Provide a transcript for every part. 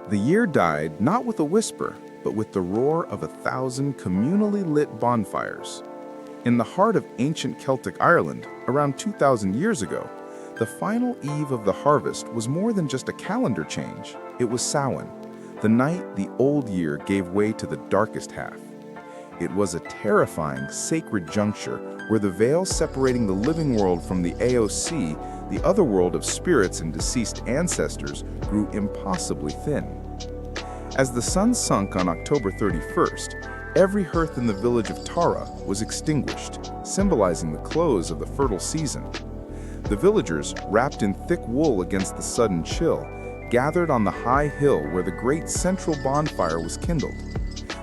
The year died not with a whisper, but with the roar of 1,000 communally lit bonfires. In the heart of ancient Celtic Ireland, around 2,000 years ago, the final eve of the harvest was more than just a calendar change. It was Samhain, the night the old year gave way to the darkest half. It was a terrifying, sacred juncture where the veil separating the living world from the AOC, the other world of spirits and deceased ancestors, grew impossibly thin. As the sun sunk on October 31st, every hearth in the village of Tara was extinguished, symbolizing the close of the fertile season. The villagers, wrapped in thick wool against the sudden chill, gathered on the high hill where the great central bonfire was kindled.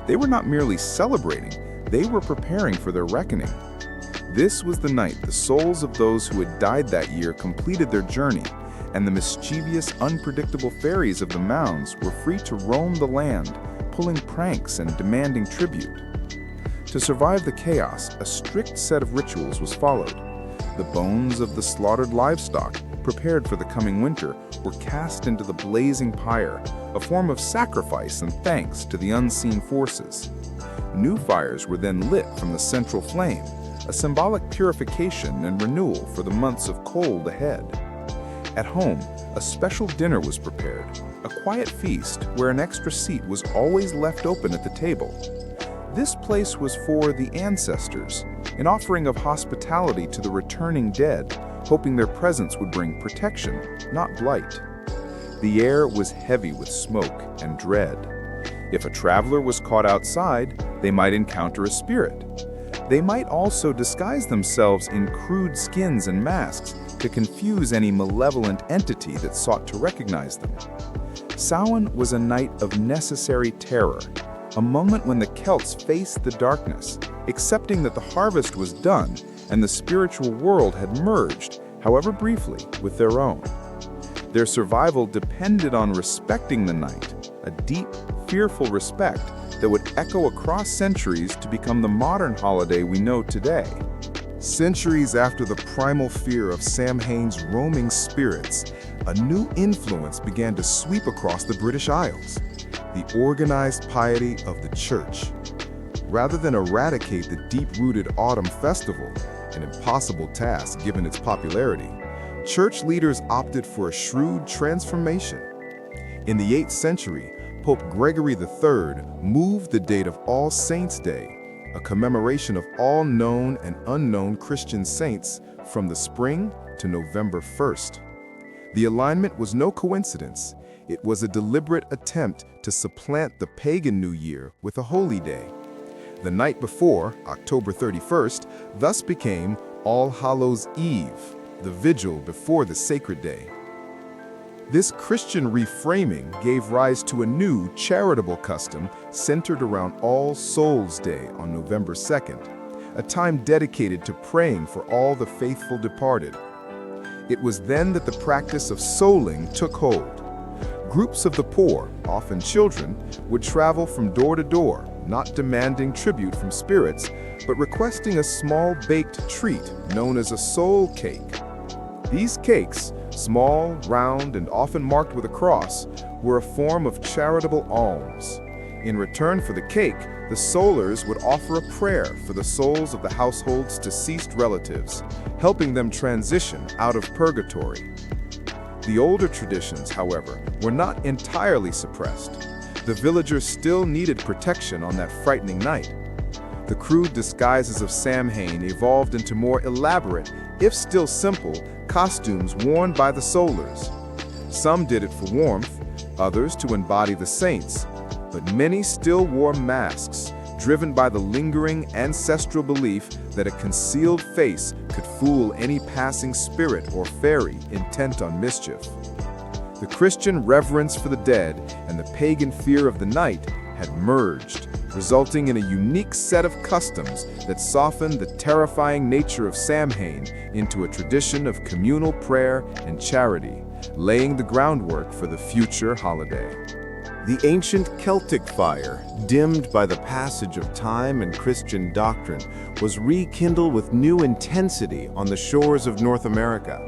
They were not merely celebrating, they were preparing for their reckoning. This was the night the souls of those who had died that year completed their journey, and the mischievous, unpredictable fairies of the mounds were free to roam the land, pulling pranks and demanding tribute. To survive the chaos, a strict set of rituals was followed. The bones of the slaughtered livestock, prepared for the coming winter, were cast into the blazing pyre, a form of sacrifice and thanks to the unseen forces. New fires were then lit from the central flame, a symbolic purification and renewal for the months of cold ahead. At home, a special dinner was prepared, a quiet feast where an extra seat was always left open at the table. This place was for the ancestors, an offering of hospitality to the returning dead, hoping their presence would bring protection, not blight. The air was heavy with smoke and dread. If a traveler was caught outside, they might encounter a spirit. They might also disguise themselves in crude skins and masks to confuse any malevolent entity that sought to recognize them. Samhain was a night of necessary terror, a moment when the Celts faced the darkness, accepting that the harvest was done and the spiritual world had merged, however briefly, with their own. Their survival depended on respecting the night, a deep, fearful respect that would echo across centuries to become the modern holiday we know today. Centuries after the primal fear of Samhain's roaming spirits, a new influence began to sweep across the British Isles: the organized piety of the Church. Rather than eradicate the deep-rooted autumn festival, an impossible task given its popularity, church leaders opted for a shrewd transformation. In the 8th century, Pope Gregory III moved the date of All Saints' Day, a commemoration of all known and unknown Christian saints, from the spring to November 1st. The alignment was no coincidence. It was a deliberate attempt to supplant the pagan New Year with a holy day. The night before, October 31st, thus became All Hallows' Eve, the vigil before the sacred day. This Christian reframing gave rise to a new charitable custom centered around All Souls' Day on November 2nd, a time dedicated to praying for all the faithful departed. It was then that the practice of souling took hold. Groups of the poor, often children, would travel from door to door, not demanding tribute from spirits, but requesting a small baked treat known as a soul cake. These cakes, small, round, and often marked with a cross, were a form of charitable alms. In return for the cake, the soulers would offer a prayer for the souls of the household's deceased relatives, helping them transition out of purgatory. The older traditions, however, were not entirely suppressed. The villagers still needed protection on that frightening night. The crude disguises of Samhain evolved into more elaborate, if still simple, costumes worn by the soulers. Some did it for warmth, others to embody the saints, but many still wore masks, driven by the lingering ancestral belief that a concealed face could fool any passing spirit or fairy intent on mischief. The Christian reverence for the dead and the pagan fear of the night had merged, resulting in a unique set of customs that softened the terrifying nature of Samhain into a tradition of communal prayer and charity, laying the groundwork for the future holiday. The ancient Celtic fire, dimmed by the passage of time and Christian doctrine, was rekindled with new intensity on the shores of North America.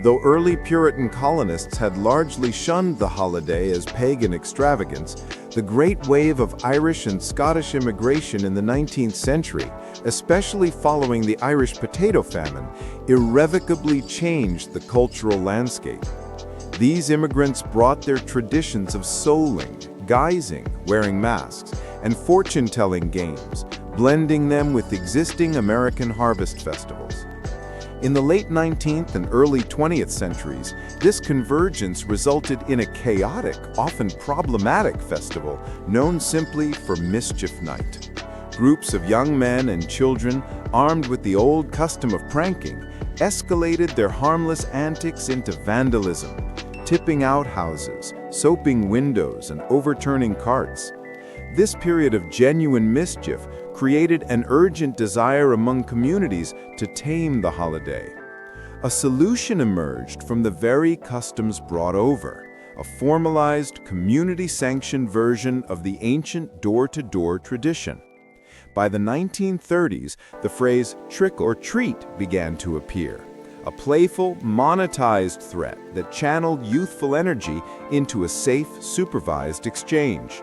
Though early Puritan colonists had largely shunned the holiday as pagan extravagance, the great wave of Irish and Scottish immigration in the 19th century, especially following the Irish potato famine, irrevocably changed the cultural landscape. These immigrants brought their traditions of souling, guising, wearing masks, and fortune-telling games, blending them with existing American harvest festivals. In the late 19th and early 20th centuries, this convergence resulted in a chaotic, often problematic festival known simply for Mischief Night. Groups of young men and children, armed with the old custom of pranking, escalated their harmless antics into vandalism, tipping out houses, soaping windows, and overturning carts. This period of genuine mischief created an urgent desire among communities to tame the holiday. A solution emerged from the very customs brought over, a formalized, community-sanctioned version of the ancient door-to-door tradition. By the 1930s, the phrase trick or treat began to appear, a playful, monetized threat that channeled youthful energy into a safe, supervised exchange.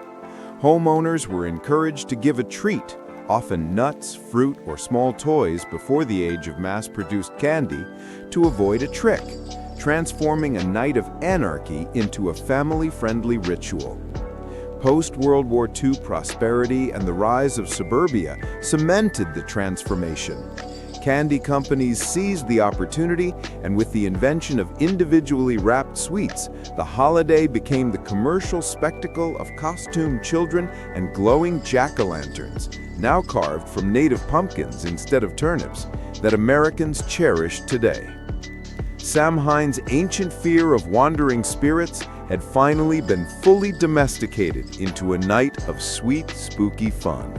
Homeowners were encouraged to give a treat, often nuts, fruit, or small toys before the age of mass-produced candy, to avoid a trick, transforming a night of anarchy into a family-friendly ritual. Post-World War II prosperity and the rise of suburbia cemented the transformation. Candy companies seized the opportunity, and with the invention of individually wrapped sweets, the holiday became the commercial spectacle of costumed children and glowing jack-o'-lanterns, now carved from native pumpkins instead of turnips, that Americans cherish today. Samhain's ancient fear of wandering spirits had finally been fully domesticated into a night of sweet, spooky fun.